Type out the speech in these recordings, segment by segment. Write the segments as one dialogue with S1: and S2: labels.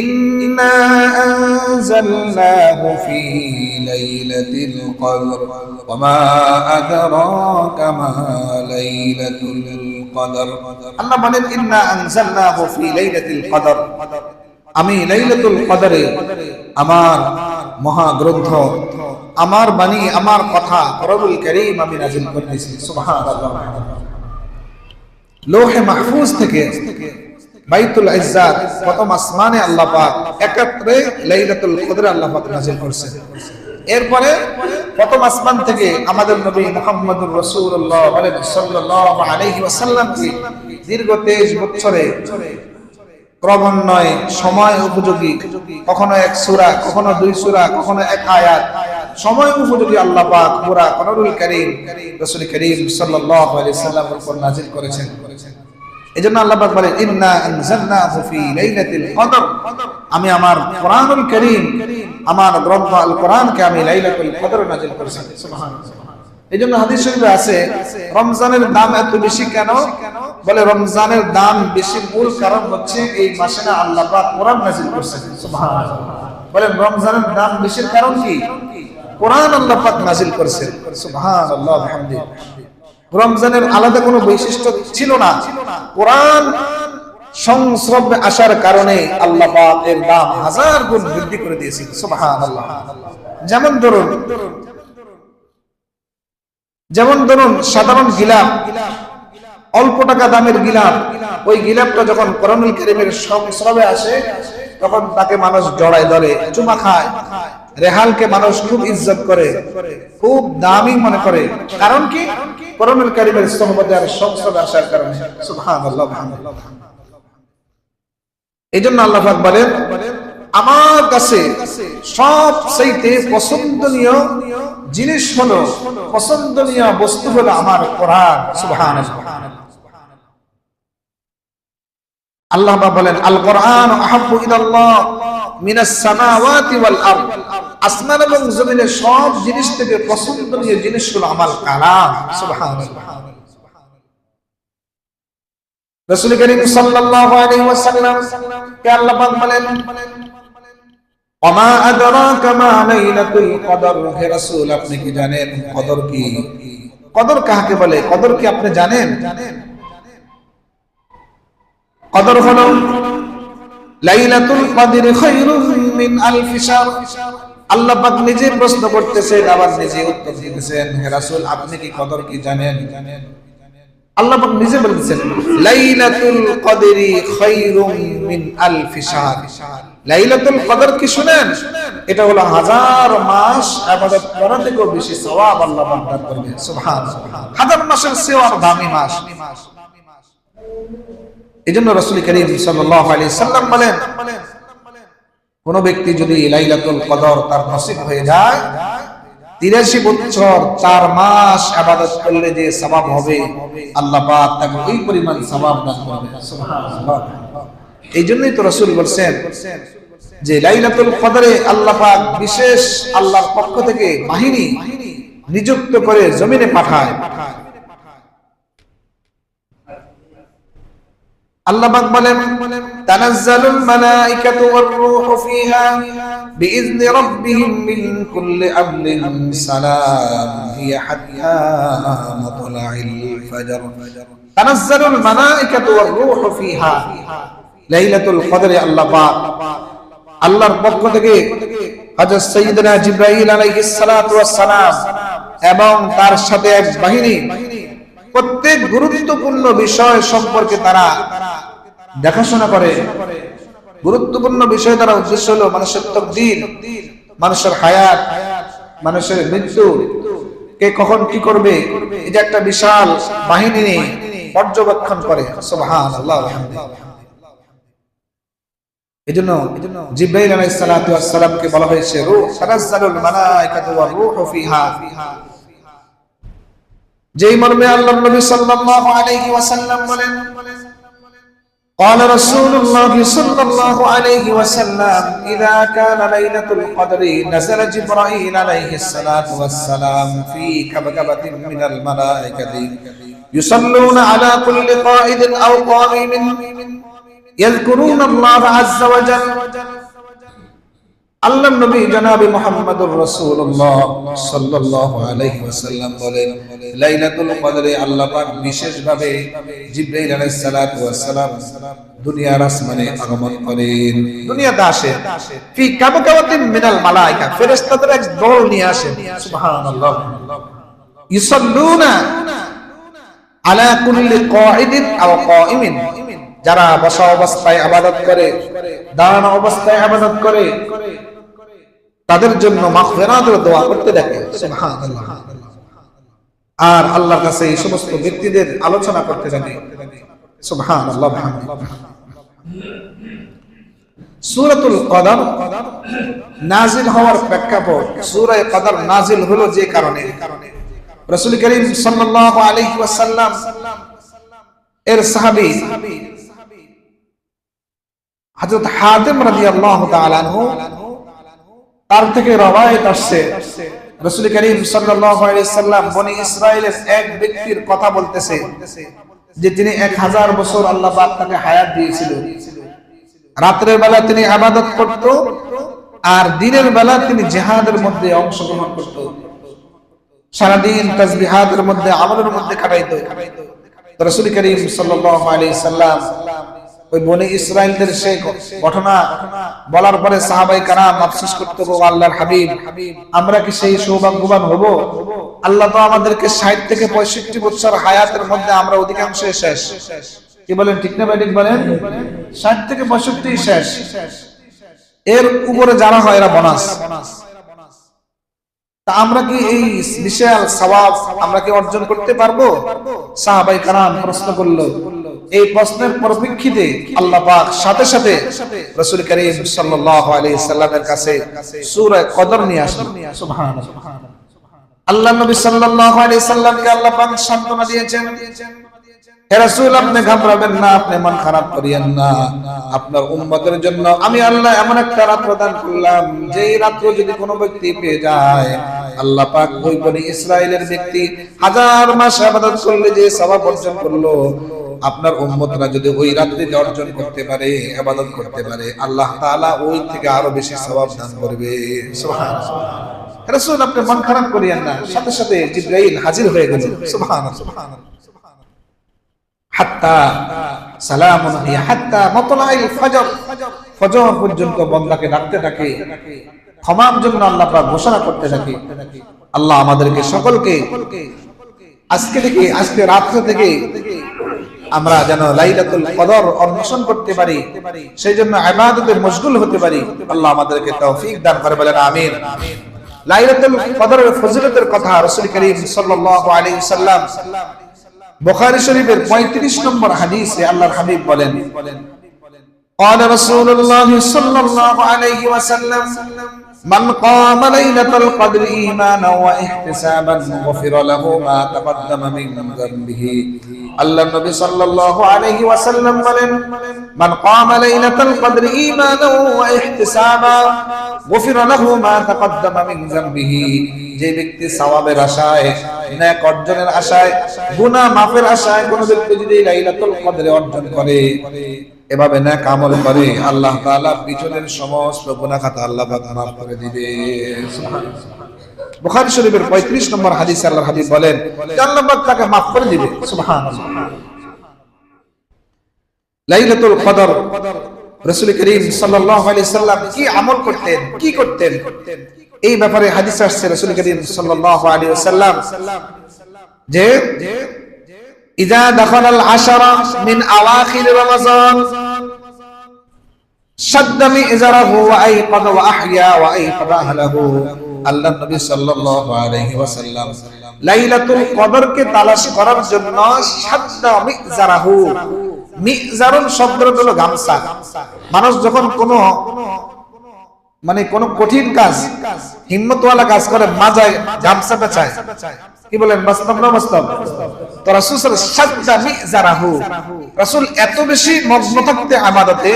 S1: ইন্না আনজালনাহু ফি লাইলাতিল কদর ওয়া মা আদরাকা মা লাইলাতুল কদর। আল্লাহ বলেন ইন্না আনজালনাহু ফি লাইলাতিল কদর, আমি লাইলাতুল কদরে আমার মহা গ্রন্থ, আমার বাণী, আমার কথা রব্বুল কারীম আমি নাযিল করেছি। সুবহানাল্লাহ। লৌহে মাহফুজ থেকে বাইতুল ইজ্জাত প্রথম আসমানে আল্লাহ পাক একত্রে লাইলাতুল কদরে আল্লাহ পাক নাযিল করেছেন। এরপরে প্রথম আসমান থেকে আমাদের নবী মুহাম্মদুর রাসূলুল্লাহ সাল্লাল্লাহু আলাইহি ওয়াসাল্লামকে দীর্ঘ 23 বছরে ক্রমান্বয়ে সময় উপযোগী, কখনো এক সূরা, কখনো 2 সূরা, কখনো এক আয়াত, সময় উপযোগী আল্লাহ পাক পুরা কোরআনুল কারীম রাসূল কারীম সাল্লাল্লাহু আলাইহি সাল্লামের উপর নাযিল করেছেন। এজন্য আল্লাহ পাক বলেন ইন্না আনজালনাহু ফি লাইলাতিল কদর, আমি আমার কোরআনুল কারীম, আমার গ্রন্থ আল কোরআনকে আমি লাইলাতুল কদরে নাযিল করেছি। সুবহানাল্লাহ। এজন্য হাদিস শরীফে আছে রমজানের দাম এত বেশি কেন? বলে রমজানের দাম বেশি মূল কারণ হচ্ছে এই মাসে না আল্লাহ পাক কোরআন নাযিল করেছেন। সুবহানাল্লাহ। বলেন রমজানের দাম বেশির কারণ কি? কোরআন আল্লাহ পাক নাযিল করেছেন। সুবহানাল্লাহ আলহামদুলিল্লাহ। রমজানের আলাদা কোনো বৈশিষ্ট্য ছিল না, কোরআন সংস্রবে আসার কারণে আল্লাহ পাক এর দাম 1000 গুণ বৃদ্ধি করে দিয়েছেন। সুবহানাল্লাহ। যেমন ধরুন সাধারণ গিলাপ, অল্প টাকা দামের গিলাপ, ওই গিলাপটা যখন কোরআনুল কারীমের সংস্রবে আসে তখন তাকে মানুষ জড়ায় ধরে, চুমা খায়। রেহালকে মানুষ খুব ইজ্জত করে, খুব দামি মনে করে। কারণ কি? কোরআনুল কারীমের সোহবতে আর সংস্রবে আসার কারণে। সুবহানাল্লাহ। এইজন্য আল্লাহ পাক বলেন আমার কাছে সবচেয়ে পছন্দনীয় জিনিস হলো, পছন্দনীয় বস্তু হলো আমার কোরআন। সুবহানাল্লাহ। আল্লাহ পাক বলেন আল কোরআন আহাব্বু ইলাল্লাহ মিনাস সামাওয়াতি ওয়াল আরদ, আসমান এবং জমিনের সব জিনিস থেকে পছন্দনীয় জিনিস হলো আমার কালাম। সুবহানাল্লাহ। রাসূল করিম সাল্লাল্লাহু আলাইহি ওয়াসাল্লাম কে আল্লাহ পাক বলেন ওয়া মা আদরাকা মা লাইলাতুল কদর, হে রাসূল আপনি কি জানেন কদর কি? কদর কাকে বলে? কদর কি আপনি জানেন? কদর হলো লাইলাতুল কদর খায়রুম মিন আলফি শাহর। আল্লাহ পাক নিজে প্রশ্ন করতেছেন, আবার নিজে উত্তর দিতেছেন, হে রাসূল আপনি কি কদর কি জানেন? আল্লাহ পাক নিজে বলতেছেন লাইলাতুল কদরি খায়রুম মিন আলফি শাহর। লাইলাতুল কদর কি শুনেন? এটা হলো 1000 মাস ইবাদত করা থেকে বেশি সওয়াব আল্লাহ পাক দান করবে। সুবহানাল্লাহ। 1000 মাসের চেয়েও দামি মাস। এজন্য রাসূল করিম সাল্লাল্লাহু আলাইহি সাল্লাম বলেন কোন ব্যক্তি যদি লাইলাতুল কদর তার নসিব হয়ে যায়, 83 বছর 4 মাস ইবাদত করলে যে সওয়াব হবে আল্লাহ পাক তাকে ওই পরিমাণ সওয়াব দান করবে। সুবহানাল্লাহ। এইজন্যই তো রাসূল বলেন যে লাইলাতুল কদরে আল্লাহ পাক বিশেষ আল্লাহর পক্ষ থেকে বাহিনী নিযুক্ত করে জমিনে পাঠায়। আল্লাহ পাক বলেন তানাজ্জালুল মালাইকাতু ওয়ার রূহু ফিহা বিইذনি রাব্বিহিম মিন কুল্লি আমরিন সালাম হিয়া হাত্তা মাতলাইল ফাজর। তানাজ্জালুল মালাইকাতু ওয়ার রূহু ফিহা, লাইলাতুল কদরে আল্লাহ পাক আল্লাহর পক্ষ থেকে হযরত সাইয়্যিদনা জিবরাইল আলাইহিস সালাতু ওয়াস সালাম এবং তার সাথে এক বাহিনী প্রত্যেক গুরুত্বপূর্ণ বিষয় সম্পর্কে তারা দেখাশোনা করে। গুরুত্বপূর্ণ বিষয় দ্বারা উদ্দেশ্য হলো মানুষের তাকদীর, মানুষের হায়াত, মানুষের মৃত্যু, কে কখন কি করবে, এই যে একটা বিশাল বাহিনী নিয়ে পর্যবেক্ষণ করে। সুবহানাল্লাহ আলহামদুলিল্লাহ। এজন্য জিবরাইল আলাইহিস সালাতু ওয়াস সালামকে বলা হয়েছে রূহ, তানাজ্জালুল মালাইকাতু ওয়ার রূহু ফিহা, যেই মর্মে আল্লাহর নবী সাল্লাল্লাহু আলাইহি ওয়াসাল্লাম বলেন قال رسول الله صلى الله عليه وسلم إذا كان ليلة القدر نزل جبرائيل عليه الصلاة والسلام في كبكبة من الملائكة يصلون على كل قائد أو قائم ইয়াযকুরুনাল্লাহ আযজা ওয়া জাল্লা। আল্লাহর নবী জনাবে মুহাম্মদুর রাসূলুল্লাহ সাল্লাল্লাহু আলাইহি ওয়াসাল্লাম বলেন, লাইলাতুল কদরে আল্লাহ পাক বিশেষভাবে জিবরাইল আলাইহিস সালাতু ওয়াস সালাম দুনিয়ার আসমানে আগমন করেন, দুনিয়াতে আসেন। ফি কাবকাওয়াতিন মিনাল মালায়েকা, ফেরেশতাদের এক দল নিয়ে আসেন। সুবহানাল্লাহ। ইউসাল্লুনা আলা কুল্লি কাঈদিন আও কাঈমিন, যারা বসা অবস্থায় ইবাদত করে, দাঁড়ানো অবস্থায় ইবাদত করে, তাদের জন্য মাগফিরাতের দোয়া করতে দেখে। সুবহানাল্লাহ। আর আল্লাহর কাছে এই সমস্ত ব্যক্তিদের আলোচনা করতে জানে। সুবহানাল্লাহ। সূরাতুল কদর নাজিল হওয়ার প্রেক্ষাপট, সূরা কদর নাজিল হলো যে কারণে, রাসূল করিম সাল্লাল্লাহু আলাইহি ওয়াসাল্লাম এর সাহাবী হযরত হাতিম রাদিয়াল্লাহু তাআলা আনহু, তার থেকে রওয়ায়াত আসছে রাসূল করিম সাল্লাল্লাহু আলাইহি ওয়াসাল্লাম বনি ইসরাইলের এক ব্যক্তির কথা বলতেছে যে তিনি 1000 বছর আল্লাহ পাক তাকে হায়াত দিয়েছিল। রাতের বেলা তিনি ইবাদত করত আর দিনের বেলা তিনি জিহাদের মধ্যে অংশগ্রহণ করত, সারা দিন তাসবিহাতের মধ্যে আমলের মধ্যে কাটাইতো। রাসূল করিম সাল্লাল্লাহু আলাইহি ওয়াসাল্লাম ওই বনি ইসরাইলদের সেই ঘটনা বলার পরে সাহাবায়ে কেরাম আফসোস করতে, গো আল্লাহর হাবিব, আমরা কি সেই সৌভাগ্যবান হব? আল্লাহ তো আমাদেরকে 60 থেকে 65 বছর হায়াতের মধ্যে আমরা অধিকাংশ শেষ। কি বলেন, ঠিক না ঠিক বলেন? 60 থেকে 65 শেষ, এর উপরে যারা হয় এরা বোনাস। তা আমরা কি এই বিশাল সওয়াব আমরা কি অর্জন করতে পারবো? সাহাবায়ে কেরাম প্রশ্ন করলো। এই প্রশ্নের পরিপ্রেক্ষিতে আল্লাহ পাক সাথে সাথে রাসূল করিম সাল্লাল্লাহু আলাইহি সাল্লামের কাছে সূরা কদর নিয়ে আসলেন। সুবহানাল্লাহ। আল্লাহ নবী সাল্লাল্লাহু আলাইহি সাল্লামকে আল্লাহ পাক সান্ত্বনা দিয়েছেন, হে রাসূল, আপনি ঘাবড়াবেন না, আপনি মন খারাপ করিয়েন না। আপনার উম্মতের জন্য আমি আল্লাহ এমন একটা রাত প্রদান করলাম, যেই রাত্র যদি কোনো ব্যক্তি পেয়ে যায়, আল্লাহ পাক ওই বনি ইসরাইলের ব্যক্তি 1000 মাস ইবাদত করলে যে সওয়াব অর্জন করলো, আপনার উম্মতরা যদি ওই রাত্রিতে অর্জন করতে পারে, ইবাদত করতে পারে, আল্লাহ তাআলা ওই থেকে আরো বেশি সওয়াব দান করবে। সুবহানাল্লাহ। রাসূল, আপনি মন খারাপ করিয়েন না। সাথে সাথে জিবরাইল হাজির হয়ে গেল। সুবহানাল্লাহ। হাত্তা সালামুন হিয়া হাত্তা মাতলাইল ফজর, ফজর পর্যন্ত বান্দাকে ডাকতে থাকে, ক্ষমার জন্য আল্লাহ পাক ঘোষণা করতে থাকে। আল্লাহ আমাদেরকে সকলকে আজকে থেকে, আজকে রাত্র থেকে আমরা যেন লাইলাতুল কদর অন্বেষণ করতে পারি, সেই জন্য ইবাদতে মশগুল হতে পারি। আল্লাহ আমাদেরকে তৌফিক দান করে, বলেন আমিন। লাইলাতুল কদরের ফজিলতের কথা রাসূল করিম সাল্লাল্লাহু আলাইহি ওয়াসাল্লাম বুখারী শরীফের 35 নম্বর হাদিসে আল্লাহর হাবিব বলেন, قال رسول الله صلى الله عليه وسلم من قام ليلة القدر إيمانا واحتسابا غفر له ما تقدم من ذنبه। আল্লাহ নবী সাল্লাল্লাহু আলাইহি ওয়াসাল্লাম বলেন, মান কামা লাইলাতুল কদর ঈমানান ওয়া ইহতিসাবা গফিরা লাহু মা তাকদ্দামা মিন যামবিহি। যে ব্যক্তি সওয়াবের আশায়, নেক অর্জনের আশায়, গুনাহ মাফের আশায় কোন ব্যক্তি যদি লাইলাতুল কদর অর্জন করে, এভাবে নেক আমল করে, আল্লাহ তাআলা পিছনের সমস্ত গুনাহ খাতা আল্লাহ পাক মাফ করে দিবে। সুবহানাল্লাহ। বুখারী শরীফের 35 নম্বর হাদিসে আল্লাহর হাবিব বলেন, আল্লাহ পাক তাকে মাফ করে দিবে। সুবহানাল্লাহ। লাইলাতুল কদর রাসূল করিম সাল্লাল্লাহু আলাইহি সাল্লাম কি আমল করতেন, কি করতেন, এই ব্যাপারে হাদিস আসছে রাসূল করিম সাল্লাল্লাহু আলাইহি ওয়াসাল্লাম যে ইযা দাখালাল আশরা মিন আওয়াখির রমাযান শাদ্দা মিযরাহু ওয়া আইকাযা ওয়া আহইয়া ওয়া আইকাযা আহলাহু। আল্লাহ নবী সাল্লাল্লাহু আলাইহি ওয়াসাল্লাম লাইলাতুল কদরকে তালাশ করার জন্য শাদ্দা মিযরাহু, মিযরান শব্দটা হলো গামছা। মানুষ যখন কোনো কঠিন কাজ, হিম্মতওয়ালা কাজ করে, মাজায় গামছাটা চায়। কি বলেন, বাস্তব না বাস্তব? তো রাসূল শাদ্দা মিযরাহু, রাসূল এত বেশি মগ্ন থাকতে ইবাদতে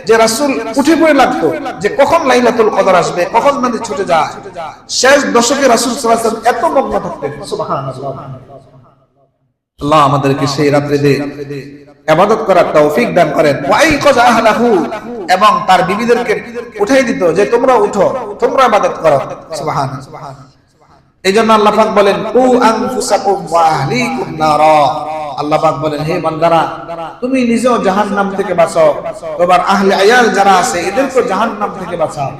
S1: যে রাসূল উঠে পড়ে লাগতো যে কখন লাইলাতুল কদর আসবে, কখন মানে ছুটে যায়। শেষ দশকে রাসূল সাল্লাল্লাহু আলাইহি ওয়াসাল্লাম এত মগ্ন থাকতেন। সুবহানাল্লাহ। আল্লাহ আমাদেরকে সেই রাত্রিতে ইবাদত করার তৌফিক দান করেন। ওয়াইকাযা আহলাহু, এবং তার বিবিদেরকে উঠাই দিত যে তোমরা উঠো, তোমরা ইবাদত করো। সুবহানাল্লাহ। এইজন্য আল্লাহ পাক বলেন কু আনফুসাকুম ওয়া আহলিকুম নারা। আল্লাহ পাক বলেন হে বান্দারা, তুমি নিজেও জাহান্নাম থেকে বাঁচাও, তোমার আহলে আয়াল যারা আছে এদেরকে জাহান্নাম থেকে বাঁচাও।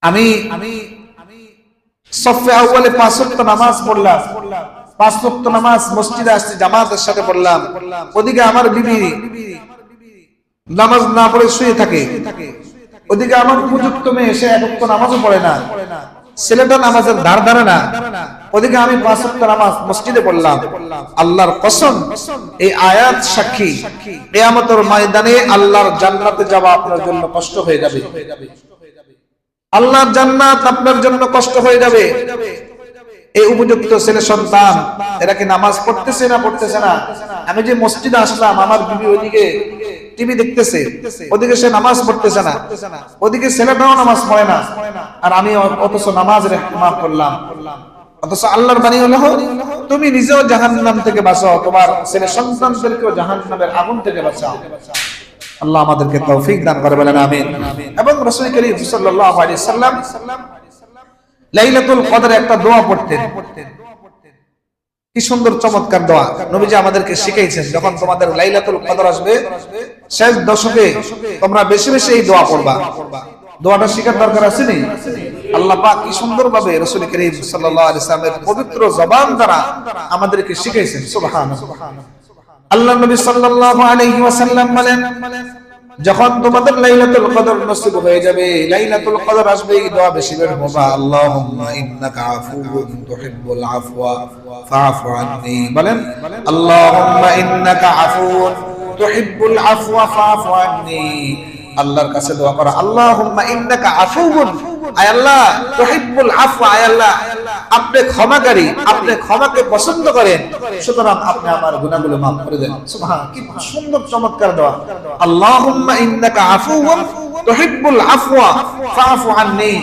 S1: আমি সফে আউয়ালে 5 ওয়াক্ত নামাজ পড়লাম, 5 ওয়াক্ত নামাজ মসজিদে আসছি, জামাতের সাথে পড়লাম। ওদিকে আমার বিবি নামাজ না পড়ে শুয়ে থাকে, ওদিকে আমার উপযুক্ত মেয়ে সে এক ওয়াক্ত নামাজও পড়ে না, ছেলেটা নামাজের ধার ধারে না, ওদিকে আমি 5 ওয়াক্ত নামাজ মসজিদে পড়লাম। আল্লাহর কসম, এই আয়াত সাক্ষী, কিয়ামতের ময়দানে আল্লাহর জান্নাতে যাওয়া আপনার জন্য কষ্ট হয়ে যাবে। আল্লাহর জান্নাত আপনার জন্য কষ্ট হয়ে যাবে। এই উপযুক্ত ছেলে সন্তান এরা কি নামাজ পড়তেছে না পড়তেছে না? আমি যে মসজিদে আসলাম, আমার বিবি ওইদিকে টিভি দেখতেছে, ওদিকে সে নামাজ পড়তেছে না, ওদিকে ছেলেটাও নামাজ পড়ে না, আর আমি অথচ নামাজের ইহতিমাম করলাম। অথচ আল্লাহর বাণী হলো তুমি নিজেও জাহান্নাম থেকে বাঁচাও, তোমার ছেলে সন্তানদেরকেও জাহান্নামের আগুন থেকে বাঁচাও। আল্লাহ আমাদেরকে তৌফিক দান করে, বলেন আমিন। এবং রাসূল করিম সাল্লাল্লাহু আলাইহি সাল্লাম লাইলাতুল কদরে একটা দোয়া পড়তেন। কি সুন্দর চমৎকার দোয়া নবীজি আমাদেরকে শিখাইছেন। যখন তোমাদের লাইলাতুল কদর আসবে শেষ দশকে, তোমরা বেশি বেশি এই দোয়া পড়বা। দোয়াটা শিখার দরকার আছে নি? আল্লাহ পাক কি সুন্দর ভাবে রাসূল করিম সাল্লাল্লাহু আলাইহি সাল্লামের পবিত্র জবান দ্বারা আমাদেরকে শিখাইছেন। সুবহানাল্লাহ। আল্লাহ নবী সাল্লাল্লাহু আলাইহি ওয়াসাল্লাম বলেন, যখন তোমাদের লাইলাতুল কদর নসিব হয়ে যাবে, লাইলাতুল কদর আসবে, এই দোয়া বেশি বেশি পড়বা। আল্লাহুম্মা ইন্নাকা আফুউন তুহিব্বুল আফওয়া ফাআফু আন্নী। বলেন আল্লাহুম্মা ইন্নাকা আফুউন তুহিব্বুল আফওয়া ফাআফু আন্নী। আল্লাহর কাছে দোয়া করা, আল্লাহুম্মা ইন্নাকা আফুউন, আয় আল্লাহ, তুহিব্বুল আফওয়া, আয় আল্লাহ আপনি ক্ষমাকারী, আপনি ক্ষমাকে পছন্দ করেন, সুতরাং আপনি আমার গুনাহগুলো maaf করে দেন। সুবহানাল্লাহ। কি সুন্দর চমৎকার দোয়া। আল্লাহুম্মা ইন্নাকা আফুউন তুহিব্বুল আফওয়া ফাআফু আন্নী।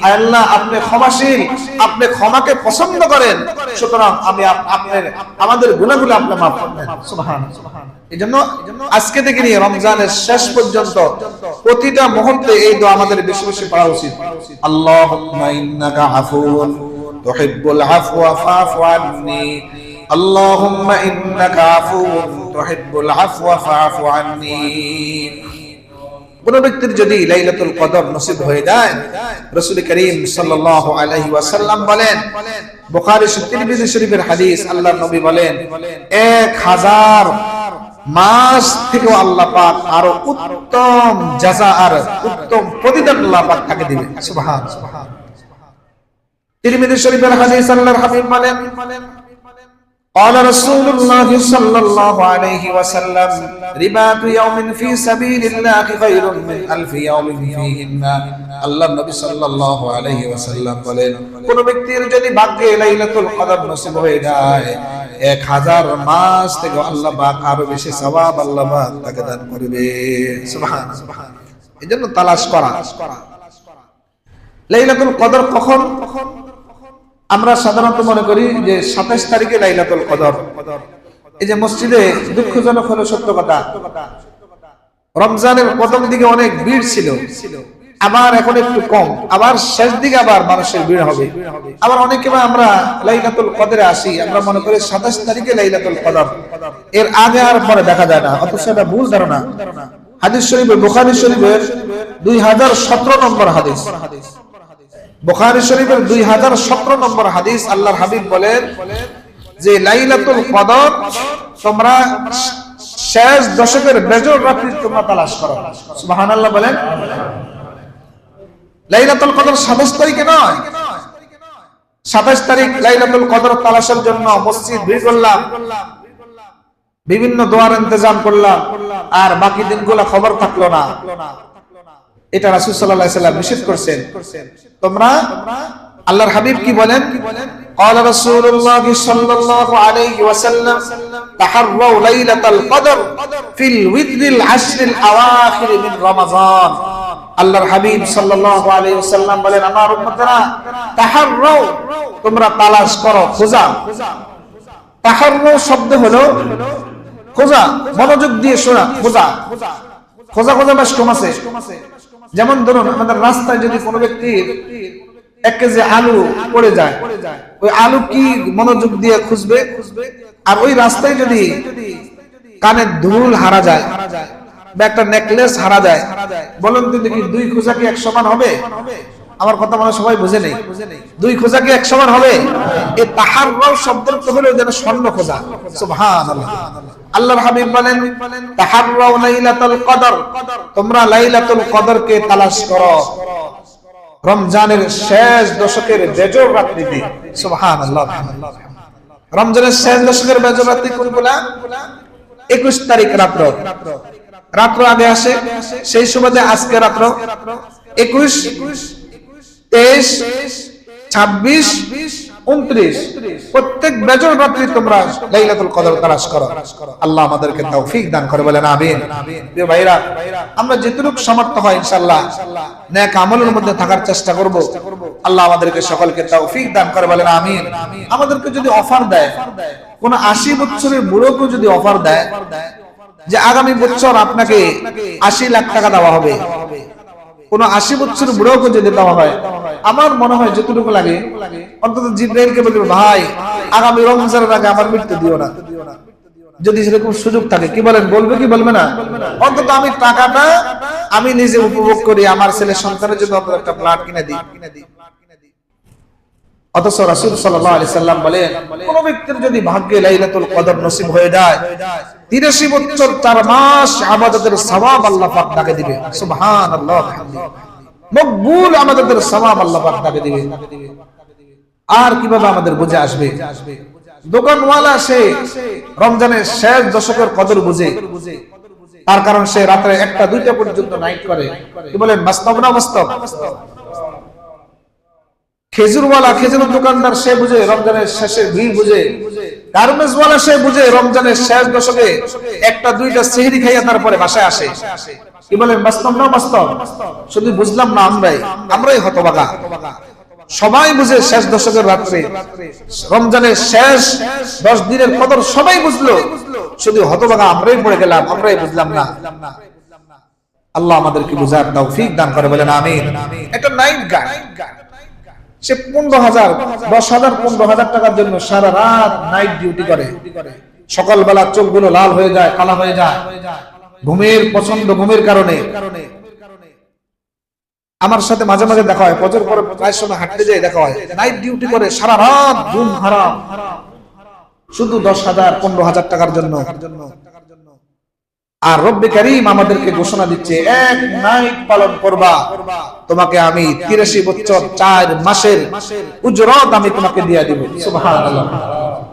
S1: আয় আল্লাহ আপনি ক্ষমাশীল, আপনি ক্ষমাকে পছন্দ করেন, সুতরাং আমি আপনার আমাদের গুনাহগুলো আপনি maaf করে দেন। সুবহানাল্লাহ। এজন্য আজকে থেকে নিয়ে রমজানের শেষ পর্যন্ত প্রতিটা মুহূর্তে এই দোয়া আমাদের বেশি বেশি পড়া উচিত। আল্লাহুম্মা ইন্নাকা আফুউন তুহিব্বুল আফওয়া ফাআফু আন্নী। আল্লাহুম্মা ইন্নাকা আফুউন তুহিব্বুল আফওয়া ফাআফু আন্নী। কোন ব্যক্তির যদি লাইলাতুল কদর নসিব হয়ে যায়, রাসূল করিম সাল্লাল্লাহু আলাইহি ওয়াসাল্লাম বলেন, বুখারী তিরমিজি শরীফের হাদিস, আল্লাহর নবী বলেন 1000 মাস থেকে আল্লাহ পাক আরো উত্তম জাযা আর উত্তম প্রতিদান আল্লাহ পাক তাকে দিবেন। সুবহানাল্লাহ। তিরমিজি শরীফের হাদিস, আল্লাহর হাবিব বলেন, قال رسول الله صلى الله عليه وسلم رباط يوم في سبيل الله خير من 1000 يوم فيهن। আল্লাহর নবী সাল্লাল্লাহু আলাইহি ওয়াসাল্লাম বলেন, কোন ব্যক্তির যদি ভাগ্যে লাইলাতুল কদর নসিব হয়ে যায়, 1000 মাস থেকে আল্লাহ পাক আরো বেশি সওয়াব আল্লাহ পাক তাকে দান করবে। সুবহানাল্লাহ। এজন্য তালাশ করা। লাইলাতুল কদর কখন? আমরা সাধারণত মনে করি যে 27 তারিখে লাইলাতুল কদর। এই যে মসজিদে দুঃখজনক হলো সত্য কথা, রমজানের প্রথম দিকে অনেক ভিড় ছিল, আবার এখন একটু কম, আবার শেষ দিকে আবার মানুষের ভিড় হবে। আবার অনেকে আমরা লাইলাতুল কদরে আসি, আমরা মনে করি 27 তারিখে লাইলাতুল কদর, এর আগে আর পরে দেখা যায় না, অথচ এটা ভুল ধারণা। হাদিস শরীফে, বুখারী শরীফের 2017 নম্বর হাদিস, বুখারী শরীফের 2017 নম্বর হাদিস, আল্লাহর হাবিব বলেন যে লাইলাতুল কদর তোমরা শেষ দশকের বেজর রাত্রি তোমরা তালাশ করো। সুবহানাল্লাহ বলেন। লাইলাতুল কদর 27 তারিখে নয়, 27 তারিখ লাইলাতুল কদর তালাশের জন্য মসজিদ ভিড় করলাম, বিভিন্ন দোয়ার ইন্তজাম করলাম, আর বাকি দিনগুলো খবর থাকলো না। এটা রাসূল সাল্লাল্লাহু আলাইহি ওয়াসাল্লাম নিষেধ করেছেন। তোমরা, আল্লাহর হাবিব কি বলেন? قال رسول الله صلى الله عليه وسلم تحروا ليلة القدر في الوتر العشر الأواخر من رمضان। আল্লাহর হাবিব সাল্লাল্লাহু আলাইহি ওয়াসাল্লাম বলেন, আমার উম্মতরা, তাহাররাও, তোমরা তালাশ করো, খোঁজা। তাহাররাও শব্দ হলো খোঁজা, মনোযোগ দিয়ে শোনা, খোঁজা খোঁজা খোঁজা বেশ কম আছে। যেমন ধরুন আমাদের রাস্তায় যদি কোনো ব্যক্তির 1 কেজি আলু পড়ে যায়, ওই আলু কি মনোযোগ দিয়ে খুঁজবে? আর ওই রাস্তায় যদি কানের দুল হারা যায় বা একটা নেকলেস হারা যায়, বলেন তো দেখি 2 খোঁজা কি এক সমান হবে? আমার কথা মনে সবাই বুঝে নেই। 2 খোঁজা কি এক সমান হবে? এই তাহাররাও শব্দের তো হলো যেন স্বর্ণ খোঁজা। সুবহানাল্লাহ। আল্লাহর হাবিব বলেন তাহাররাও লাইলাতুল কদর, তোমরা লাইলাতুল কদরকে তালাশ করো রমজানের শেষ দশকের বেজর রাত্রিতে। সুবহানাল্লাহ। রমজানের শেষ দশকের বেজর রাত্রি কোনগুলা? 21 তারিখ রাত্র আগে আসে, সেই সুবাদে আজকে রাত্র 21, 23, 26, 29 প্রত্যেক বেজর রাত্রি তোমরা লাইলাতুল কদর তালাশ করো। আল্লাহ আমাদেরকে তৌফিক দান করে, বলেন আমিন। প্রিয় ভাইরা, আমরা যতটুকু সামর্থ্য হয় ইনশাআল্লাহ নেক আমলের মধ্যে থাকার চেষ্টা করব। আল্লাহ আমাদেরকে সকলকে তৌফিক দান করে, বলেন আমিন। আমাদেরকে যদি অফার দেয়, কোন 80 বছরের বুড়োকে যদি অফার দেয় যে আগামী বছর আপনাকে 80 লাখ টাকা দেওয়া হবে, কোন 80 বছর বুড়োকে যদি দেওয়া হয়, আমার মনে হয় যতটুকু লাগে অন্তত জিবরাইলকে বলবে ভাই আগামী রমজানের আগে আমার মৃত্যু দিও না। যদি সেরকম সুযোগ থাকে, কি বলেন, বলবে কি বলবে না? অন্তত আমি টাকাটা আমি নিজে উপভোগ করি, আমার ছেলে সন্তানের জন্য অন্তত একটা প্লট কিনে দিই। অথচ রাসূল সাল্লাল্লাহু আলাইহি সাল্লাম বলেন কোন ব্যক্তির যদি ভাগ্যে লাইলাতুল কদর নসিব হয়ে যায় 83 বছর 4 মাস ইবাদতের সওয়াব আল্লাহ পাক তাকে দিবে। সুবহানাল্লাহ। মকবুল ইবাদতের সওয়াব আল্লাহ পাক তাকে দিবে। আর কিভাবে আমাদের বুঝে আসবে? দোকানওয়ালা সে রমজানের শেষ দশকের কদর বুঝে, তার কারণ সে রাতে 1টা 2টা পর্যন্ত নাইট করে। কি বলেন, বাস্তব না বাস্তব? খেজুরওয়ালা, খেজুরের দোকানদার সে বুঝে রমজানের শেষের ভিড় বুঝে। গার্মেন্টসওয়ালা সে বুঝে রমজানের শেষ দশকে 1টা 2টা সেহরি খাইয়া তারপরে বাসায় আসে। কি বলেন, বাস্তব না বাস্তব? শুধু বুঝলাম না আমরাই হতভাগা। সবাই বুঝে শেষ দশকের রাত্রে রমজানের শেষ 10 দিনের কদর সবাই বুঝলো, শুধু হতভাগা আমরাই পড়ে গেলাম, আমরাই বুঝলাম না। আল্লাহ আমাদেরকে বুঝার তৌফিক দান করে, বলেন আমিন। এটা নাইট গার্ড, সে 15,000, 10,000, 15,000 টাকার জন্য সারা রাত নাইট ডিউটি করে। সকালবেলা চোখগুলো লাল হয়ে যায়, কালা হয়ে যায় ঘুমের কারণে। আমার সাথে মাঝে মাঝে দেখা হয়, ফজর পরে প্রায় সময় হাঁটতে যায়, দেখা হয় নাইট ডিউটি করে সারা রাত ঘুম হারাম, শুধু 10,000, 15,000 টাকার জন্য। আর রব্বে কারীম আমাদেরকে ঘোষণা দিচ্ছে, এক নাইট পালন করবা, তোমাকে আমি 83 বছর 4 মাসের উজরত আমি তোমাকে দিয়ে দিব। সুবহানাল্লাহ।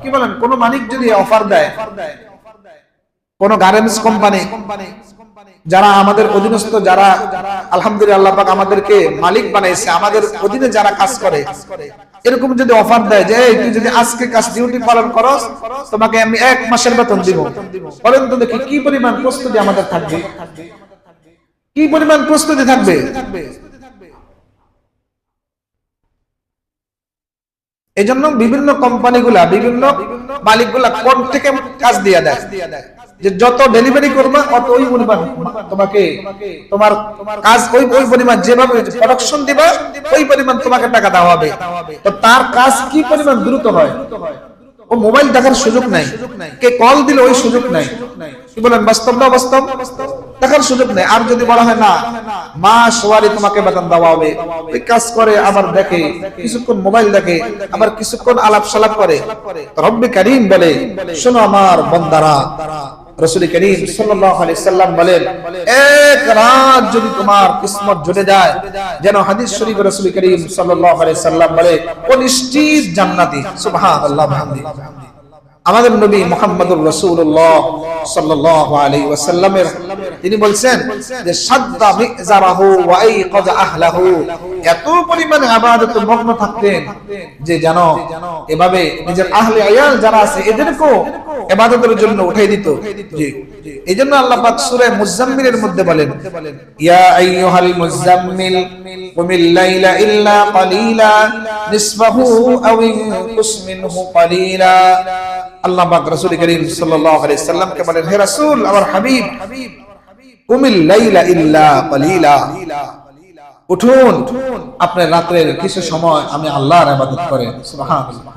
S1: কি বলেন, কোন মালিক যদি অফার দেয়, কোন গার্মেন্টস কোম্পানি যারা আমাদের অধীনস্থ, যারা আলহামদুলিল্লাহ আল্লাহ পাক আমাদেরকে মালিক বানাইছে, আমাদের অধীনে যারা কাজ করে, এরকম যদি অফার দেয় যে তুই যদি আজকে কাজ ডিউটি পালন করস তোমাকে আমি 1 মাসের বেতন দিব, বলেন তো দেখি কি পরিমাণ প্রস্তুতি আমাদের থাকবে? কি পরিমাণ প্রস্তুতি থাকবে? এজন্য বিভিন্ন কোম্পানিগুলা, বিভিন্ন মালিকগুলা কোন থেকে কাজ দিয়ে দেয় যে যত ডেলিভারি করবা কত ওই পরিমাণ তোমাকে, তোমার কাজ ওই পরিমাণ যেভাবে প্রোডাকশন দিবা ওই পরিমাণ তোমাকে টাকা দেওয়া হবে। তো তার কাজ কি পরিমাণ দ্রুত হয়, ও মোবাইল দেখার সুযোগ নাই, কে কল দিল ওই সুযোগ নাই। কি বলেন, বাস্তব না বাস্তব? দেখার সুযোগ নাই। আর যদি বলা হয় না মাস ওয়ারি তোমাকে বেতন দেওয়া হবে, ওই কাজ করে আবার দেখে, কিছুক্ষণ মোবাইল দেখে, আবার কিছুক্ষণ আলাপ সালাপ করে। রব্বে কারীম বলে, শোনো আমার বান্দারা, রাসূল করিম সাল্লাল্লাহু আলাইহি সাল্লাম বলেন, এক রাত যদি তোমার কিসমত জুড়ে যায়, যেন হাদিস শরীফে রাসূল করিম সাল্লাল্লাহু আলাইহি সাল্লাম বলে ও নিশ্চিত জান্নাতি। সুবহানাল্লাহ। আমাদের নবী মুহাম্মদুর রাসূলুল্লাহ সাল্লাল্লাহু আলাইহি ওয়াসাল্লামের তিনি বলছেন যে সাদ্দা মিজারাহু ওয়া আইকাজ আহলাহু, এত পরিমাণে ইবাদতে মগ্ন থাকতেন যে যেন এভাবে নিজের আহলে আয়াল যারা আছে এদেরকেও ইবাদতের জন্য উঠাই দিত। জি, এইজন্য আল্লাহ পাক সূরা মুজাম্মিলের মধ্যে বলেন, ইয়া আইয়ুহাল মুজাম্মিল কুমিল লাইলা ইল্লা কালিলা নিসফাহু আও ইনকুস মিনহু কালিলা আল্লাহ পাক রাসূল করিম সাল্লাল্লাহু আলাইহি সাল্লামকে বলেন, হে রাসূল, আমার হাবিব, কুমিল লাইলা ইল্লা কালিলা, উঠুন, আপনার রাতের কিছু সময় আমি আল্লাহর ইবাদত করেন। সুবহানাল্লাহ।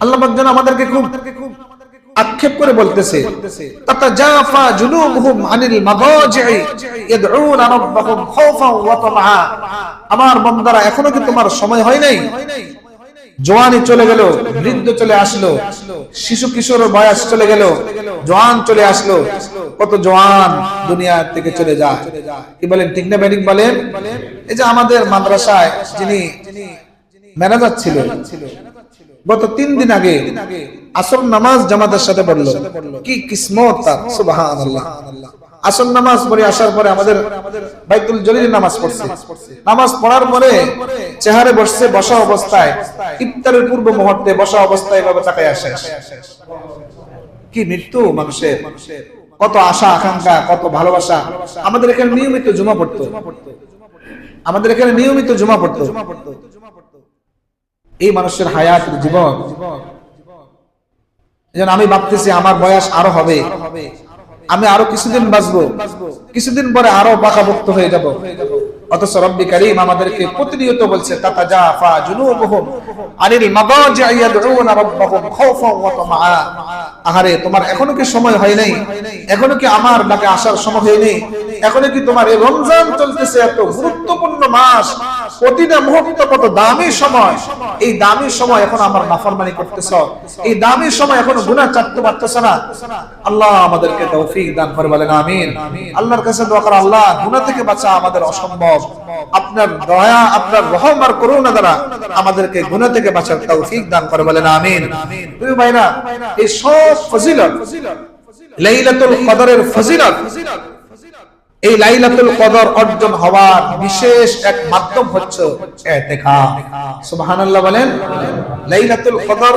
S1: আল্লাহ পাক যেন আমাদেরকে খুব আক্ষেপ করে বলতেছে, তাতাজাফা জুনুবুহুম আনিল মাদাজি'i ইয়াদউনা রাব্বাহুম খাওফান ওয়া তামআ। আমার বান্দারা, এখনো কি তোমার সময় হয় নাই? জওয়ানি চলে গেল, বৃদ্ধ চলে আসলো, শিশু কিশোরের বয়স চলে গেল, জওয়ান চলে আসলো, কত জওয়ান দুনিয়া থেকে চলে যায়। কি বলেন, ঠিক না ব্যাটিং বলেন? এই যে আমাদের মাদ্রাসায় যিনি ম্যানেজার ছিল, গত 3 দিন আগে আসর নামাজ জামাতের সাথে পড়লো। কি কিসমত তার, সুবহানাল্লাহ। আসর নামাজ পড়ে আসার পরে আমাদের বাইতুল জলিল নামাজ পড়ছে। নামাজ পড়ার পরে চেহারে বসছে, বসা অবস্থায়, ইফতারের পূর্ব মুহূর্তে বসা অবস্থায় এভাবে তাকায় আসে। কি মৃত্যু মানুষের, কত আশা আকাঙ্ক্ষা, কত ভালোবাসা। আমাদের এখানে নিয়মিত জুমা পড়তো, আমাদের এখানে নিয়মিত জুমা পড়তো। এই মানুষের হায়াত, জীবন, যেন আমি ভাবতেছি আমার বয়স আরো হবে, আমি আরো কিছুদিন বাঁচবো, কিছুদিন পরে আরো পাকাপোক্ত হয়ে যাব। অথচ রব্বি কারীম আমাদেরকে প্রতিনিয়ত বলছে, তাতাজাফা জুনুবুহুম আনিল মাদাজি'i ইয়াদউনা রাব্বাহুম খাওফান ওয়া তামআ। আহারে, তোমার এখনো কি সময় হয় নাই? এখনো কি আমার ডাকে আসার সময় হয় নাই? এখনো কি তোমার এই রমজান চলতেছে, এত গুরুত্বপূর্ণ মাস, প্রতিটা মুহূর্ত কত দামি সময়, এই দামি সময় এখন আমার নাফরমানি করতেছ, এই দামি সময় এখন গুনাহ চাটতে পারতেছ না। আল্লাহ আমাদেরকে তৌফিক দান করে, বলেন আমিন। আল্লাহর কাছে দোয়া করো, আল্লাহ গুনাহ থেকে বাঁচা আমাদের অসম্ভব, আপনার দয়া, আপনার রহম আর করুণা দ্বারা আমাদেরকে গুনাহ থেকে বাঁচার তৌফিক দান করে, বলেন আমিন। তুমি ভাইরা, এই সব ফজিলত, লাইলাতুল কদরের ফজিলত, এই লাইলাতুল কদর অর্জন হওয়ার বিশেষ এক মাধ্যম হচ্ছে ইতিকাফ। সুবহানাল্লাহ বলেন। লাইলাতুল কদর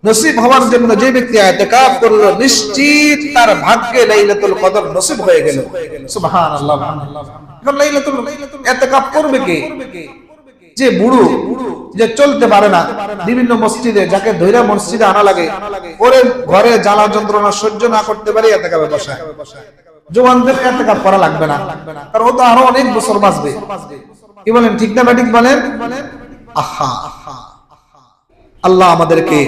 S1: নসিব হওয়ার জন্য যে ব্যক্তি ইতিকাফ করলো, নিশ্চিত তার ভাগ্যে লাইলাতুল কদর নসিব হয়ে গেল। সুবহানাল্লাহ। এখন লাইলাতুল ইতিকাফ করবে কে? যে বুড়ো, যে চলতে পারে না, বিভিন্ন মসজিদে যাকে ধৈর্য মসজিদে আনা লাগে, ওরে ঘরে জ্বালা যন্ত্রণা সহ্য না করতে পারে ইতিকাফে বসায়। জওয়ানদের ইতিকাফ করা লাগবে না, কারণ ও তো আরো অনেক বছর বাঁচবে। কি বলেন, ঠিক না ব্যাটিং বলেন? আহা, আল্লাহ আমাদেরকে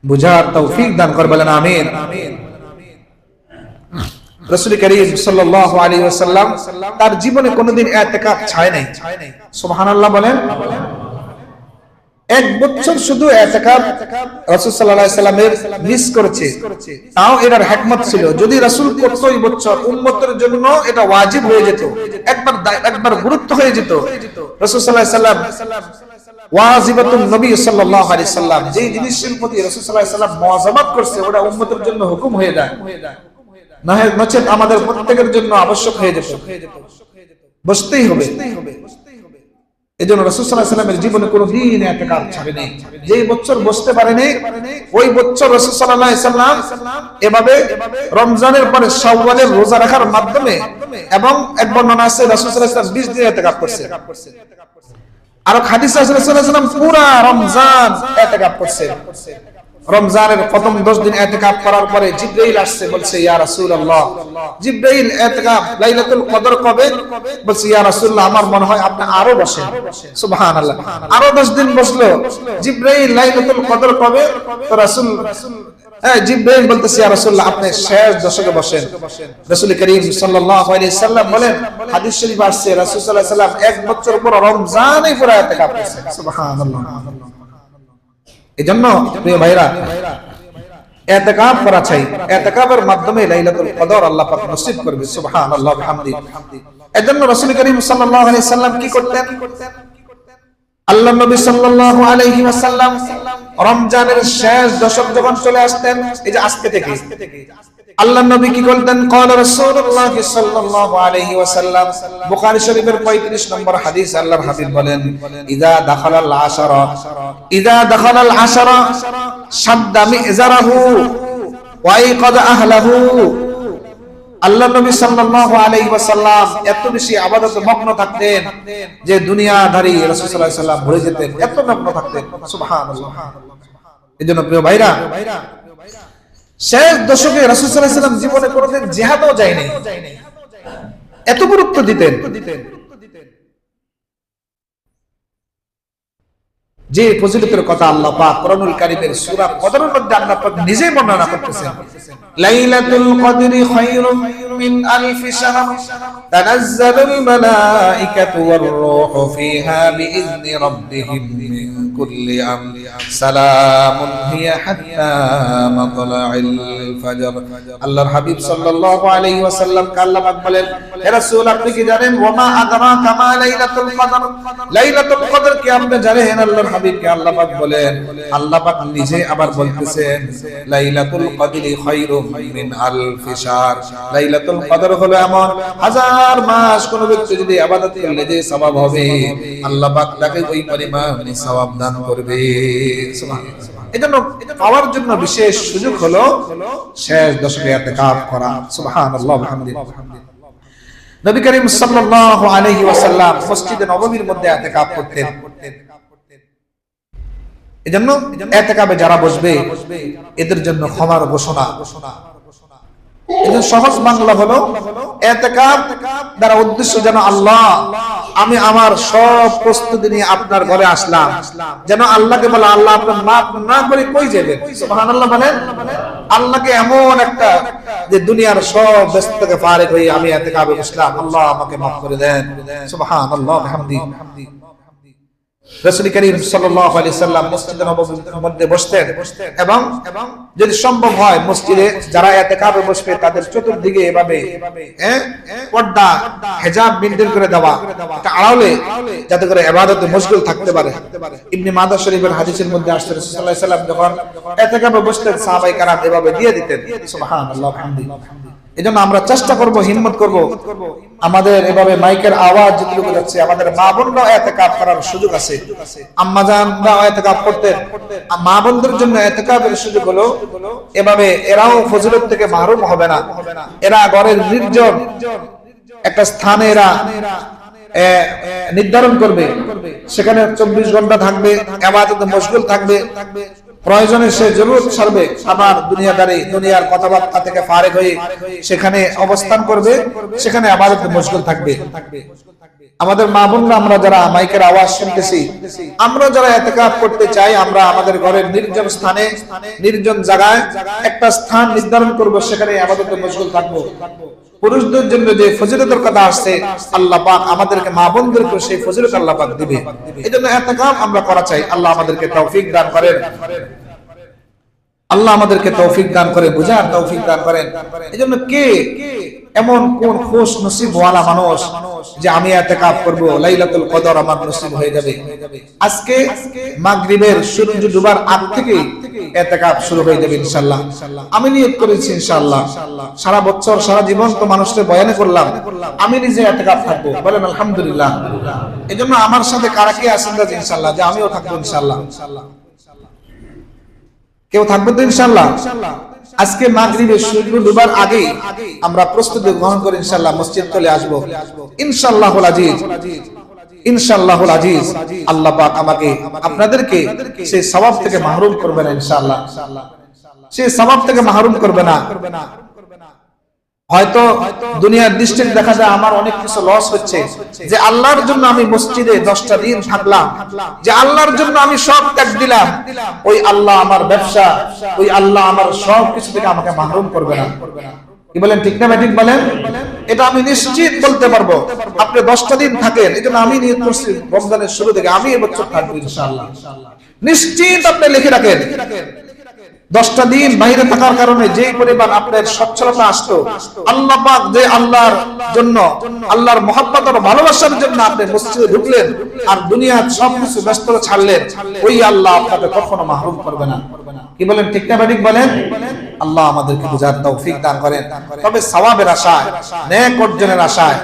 S1: বুঝার তৌফিক দান করে, বলেন আমিন। রাসূল করিম সাল্লাল্লাহু আলাইহি ওয়াসাল্লাম তার জীবনে কোনোদিন ইতিকাফ ছাড়ে নাই। সুবহানাল্লাহ বলেন। 1 বছর শুধু ইতিকাফ রাসূল সাল্লাল্লাহু আলাইহি ওয়াসাল্লামের মিস করেছে। তাও এর হিকমত ছিল, যদি রাসূল করত এই বছর, উম্মতের জন্য এটা ওয়াজিব হয়ে যেত, একবার গুরুত্ব হয়ে যেত। রাসূল সাল্লাল্লাহু আলাইহি ওয়াসাল্লাম ওয়াজিবাতুন নবী সাল্লাল্লাহু আলাইহি ওয়াসাল্লাম, যে জিনিসের প্রতি রাসূল সাল্লাল্লাহু আলাইহি ওয়াসাল্লাম মুয়াযাবাত করছে, ওটা উম্মতের জন্য হুকুম হয়ে যায়, নচেত আমাদের প্রত্যেকের জন্য আবশ্যক হয়ে যেত, বসতেই হবে। এজন্য রাসূল সাল্লাল্লাহু আলাইহি ওয়াসাল্লামের জীবনে কোনোদিন ইতিকাফ ছাড়ে নাই। যেই বছর বসতে পারেনি, ওই বছর রাসূল সাল্লাল্লাহু আলাইহি ওয়াসাল্লাম এভাবে রমজানের পরে শাওয়ালের রোজা রাখার মাধ্যমে, এবং এক বর্ণনা আছে রাসূল সাল্লাল্লাহু আলাইহি ওয়াসাল্লাম 20 দিন ইতিকাফ করছে। আর হাদিসে আছে রাসূল সাল্লাল্লাহু আলাইহি ওয়াসাল্লাম পুরা রমজান ইতিকাফ করছে। রমজানের প্রথম 10 দিন ইতিকাফ করার পরে জিবরাইল আসছে, বলছে ইয়া রাসূলুল্লাহ, জিবরাইল ইতিকাফ লাইলাতুল কদর কবে? বলছে ইয়া রাসূলুল্লাহ, আমার মনে হয় আপনি আরো বসেন। সুবহানাল্লাহ। আরো 10 দিন বসলো। জিবরাইল লাইলাতুল কদর কবে? তো রাসূল জিবরাইল বলতেছে ইয়া রাসূলুল্লাহ, আপনি শেষ দশকে বসেন। রাসূল করিম সাল্লাল্লাহু আলাইহি সাল্লাম বলেন, হাদিস শরীফ আসছে রাসূল সাল্লাল্লাহু আলাইহি সাল্লাম 1 বছর পর রমজানে পুরো ইতিকাফ করেছে। সুবহানাল্লাহ। এজন্য প্রিয় ভাইরা, ইতিকাফ করা চাই। ইতিকাফের মাধ্যমে লাইলাতুল কদর আল্লাহ পাক নসিব করবে। সুবহানাল্লাহ ওয়া বিহামদিহি। এজন্য রাসূল করিম সাল্লাল্লাহু আলাইহি সাল্লাম কি করতেন? আল্লাহ নবী সাল্লাল্লাহু আলাইহি ওয়াসাল্লাম রমজানের শেষ দশক যখন চলে আসতেন, এই যে আজকে থেকে, আল্লাহ নবী কি করতেন? ক্বালা রাসূলুল্লাহ সাল্লাল্লাহু আলাইহি ওয়াসাল্লাম, বুখারী শরীফের 35 নম্বর হাদিস, আল্লাহর হাবিব বলেন, ইযা দাখালাল আশারা শাদ্দা মিযরাহু ওয়া আইকাযা আহলাহু। আল্লাহ নবী সাল্লাল্লাহু আলাইহি ওয়াসাল্লাম এত বেশি ইবাদতে মগ্ন থাকতেন যে দুনিয়াদারি রাসূল সাল্লাল্লাহু আলাইহি ওয়াসাল্লাম ভুলে যেতেন, এত মগ্ন থাকতেন। সুবহানাল্লাহ। এজন্য প্রিয় ভাইরা, শেষ দশকে রাসূল সাল্লাল্লাহু আলাইহি ওয়াসাল্লাম জীবনে কোনোদিন জিহাদও যায়নি, এত গুরুত্ব দিতেন। যে ফজিলতের কথা আল্লাহ পাক কোরআনুল কারীমের সূরা কদরের মধ্যে আল্লাহ পাক নিজেই বর্ণনা করতেছেন, লাইলাতুল কদরি খায়রুম মিন আলফি শাহর তানাজ্জালুল মালাইকাতু ওয়ার রূহু ফিহা বিইذনি রাব্বিহিম মিন কুল্লি আমর সালামুন হিয়া হাত্তা মাতলাইল ফজর। আল্লাহর হাবিব সাল্লাল্লাহু আলাইহি ওয়াসাল্লাম আল্লাহ পাক বলেন, হে রাসূল আপনি কি জানেন ওয়া মা আদরাকা মা লাইলাতুল কদর, লাইলাতুল কদর কি আপনি জানেন? আল্লাহর হাবিবকে আল্লাহ পাক বলেন, আল্লাহ পাক নিজে আবার বলতেছেন লাইলাতুল কদরি খায়রুম মিন আলফি শাহর, লাইলাতুল কদর হলো এমন হাজার মাস কোন ব্যক্তি যদি ইবাদত করলে যে সওয়াব হবে আল্লাহ পাক তাকে ওই পরিমাণ সওয়াব দান করবে। সুবহানাল্লাহ। এজন্য পাওয়ার জন্য বিশেষ সুযোগ হলো শেষ দশকে ইতিকাফ করা। সুবহানাল্লাহ ওয়া বিহামদিহি। নবী করিম সাল্লাল্লাহু আলাইহি ওয়াসাল্লাম মসজিদে নববীর মধ্যে ইতিকাফ করতেন। এজন্য ইতিকাফে যারা বসবে এদের জন্য ক্ষমার ঘোষণা। এজন্য সহজ বাংলা হলো ইতিকাফ দ্বারা উদ্দেশ্য যেন আল্লাহ আমি আমার সব প্রস্তুতি নিয়ে আপনার ঘরে আসলাম, যেন আল্লাহকে বলে আল্লাহ আপনি মাফ না করে কই যাবেন। সুবহানাল্লাহ বলেন। আল্লাহকে এমন একটা যে দুনিয়ার সব ব্যস্ততাকে ফারেক হয়ে আমি ইতিকাফে বসলাম, আল্লাহ আমাকে মাফ করে দেন। সুবহানাল্লাহ ওয়া বিহামদিহি। রাসূল করিম সাল্লাল্লাহু আলাইহি সাল্লাম মসজিদে নববীর মধ্যে বসতেন এবং যদি সম্ভব হয় মসজিদে যারা ইতিকাফে বসবে তাদের চতুর্দিকে এভাবে পর্দা হিজাব মেইনটেইন করে দেওয়া, এটা আড়ালে যাতে করে ইবাদতে মশগুল থাকতে পারে। ইবনে মাজাহ শরীফের হাদিসের মধ্যে আসছে রাসূল সাল্লাল্লাহু আলাইহি সাল্লাম যখন ইতিকাফে বসতেন সাহাবায়ে কেরাম এভাবে দিয়ে দিতেন। সুবহানাল্লাহ ওয়া বিহামদিহি। এজন্য আমরা চেষ্টা করব, হিম্মত করব, আমাদের এভাবে মাইকের আওয়াজ যতটুকু যাচ্ছে আমাদের মা বোনরাও ইতিকাফ করার সুযোগ আছে। আম্মা জানরাও ইতিকাফ করতেন, মা বোনদের জন্য ইতিকাফের সুযোগ হলো এভাবে এরাও ফজিলত থেকে মাহরুম হবে না। এরা ঘরের নির্জন একটা স্থানে এরা নির্ধারণ করবে, সেখানে 24 ঘন্টা থাকবে, ইবাদতে মশগুল থাকবে, প্রয়োজনে সে জরুরত সারবে, আবার দুনিয়ার কথাবার্তা থেকে ফারেক হয়ে সেখানে অবস্থান করবে, সেখানে ইবাদতে মশগুল থাকবে। আমাদের মা বোনরা আমরা যারা মাইকের আওয়াজ শুনতেছি, আমরা যারা ইতিকাফ করতে চাই, আমরা আমাদের ঘরের নির্জন স্থানে নির্জন জায়গায় একটা স্থান নির্ধারণ করব, সেখানে ইবাদতে মশগুল থাকব। পুরুষদের জন্য যে ফজিলতের কথা আসছে আল্লাহ পাক আমাদেরকে মা বোনদেরকে সেই ফজিলত আল্লাহ পাক দিবে। এজন্য ইতিকাফ আমরা করা চাই। আল্লাহ আমাদেরকে তৌফিক দান করেন, আল্লাহ আমাদেরকে তৌফিক দান করে বুঝার তৌফিক দান করেন। এজন্য কে এমন কোন খুশ নসিব ওয়ালা মানুষ যে আমি ইতিকাফ করব, লাইলাতুল কদর আমার নসিব হয়ে যাবে। আজকে মাগরিবের সূর্য ডুবার আগ থেকে ইতিকাফ শুরু হয়ে যাবে ইনশাআল্লাহ। আমি নিয়ত করেছি ইনশাআল্লাহ সারা বছর সারা জীবন তো মানুষকে বয়ান করলাম, আমি নিজে ইতিকাফ থাকবো। বলেন আলহামদুলিল্লাহ। এজন্য আমার সাথে কারা কে আছেন ইনশাআল্লাহ যে আমিও থাকবো ইনশাআল্লাহ। কেউ থাকবে তো ইনশাআল্লাহ? আজকে মাগরিবের সূর্য ডুবার আগে আমরা প্রস্তুতি গ্রহণ করে ইনশাআল্লাহ মসজিদ চলে আসব ইনশাআল্লাহুল আজিজ। ইনশাআল্লাহুল আজিজ আল্লাহ পাক আমাকে আপনাদেরকে সেই সওয়াব থেকে মাহরুম করবে না ইনশাআল্লাহ, সেই সওয়াব থেকে মাহরুম করবে না। হয়তো দুনিয়ার দৃষ্টিতে দেখা যায় আমার অনেক কিছু লস হচ্ছে, যে আল্লাহর জন্য আমি মসজিদে 10টা দিন থাকলাম, যে আল্লাহর জন্য আমি সব ত্যাগ দিলাম, ওই আল্লাহ আমার ব্যবসা, ওই আল্লাহ আমার সব কিছু থেকে আমাকে মাহরুম করবে না। কি বলেন, ঠিক না ঠিক বলেন? এটা আমি নিশ্চিত বলতে পারবো। আপনি 10টা দিন থাকেন, এজন্য আমি নিয়ত করছি রমজানের শুরু থেকে আমি এবছর থাকবো ইনশাআল্লাহ। নিশ্চিত আপনি লিখে রাখেন 10টা দিন বাইরে থাকার কারণে যে পরিমাণ আপনার সচ্ছলতা আসতো, আল্লাহ পাক যে আল্লাহর জন্য আল্লাহর মহব্বত আর ভালোবাসার জন্য আপনি মসজিদে ঢুকলেন আর দুনিয়ার সবকিছু ব্যস্ততা ছাড়লেন, ওই আল্লাহ আপনাকে কখনো মাহরুম করবে না। কি বলেন, ঠিক না ঠিক বলেন? আল্লাহ আমাদেরকে বুঝার তৌফিক দান করেন। তবে সওয়াবের আশায়, নেক অর্জনের আশায়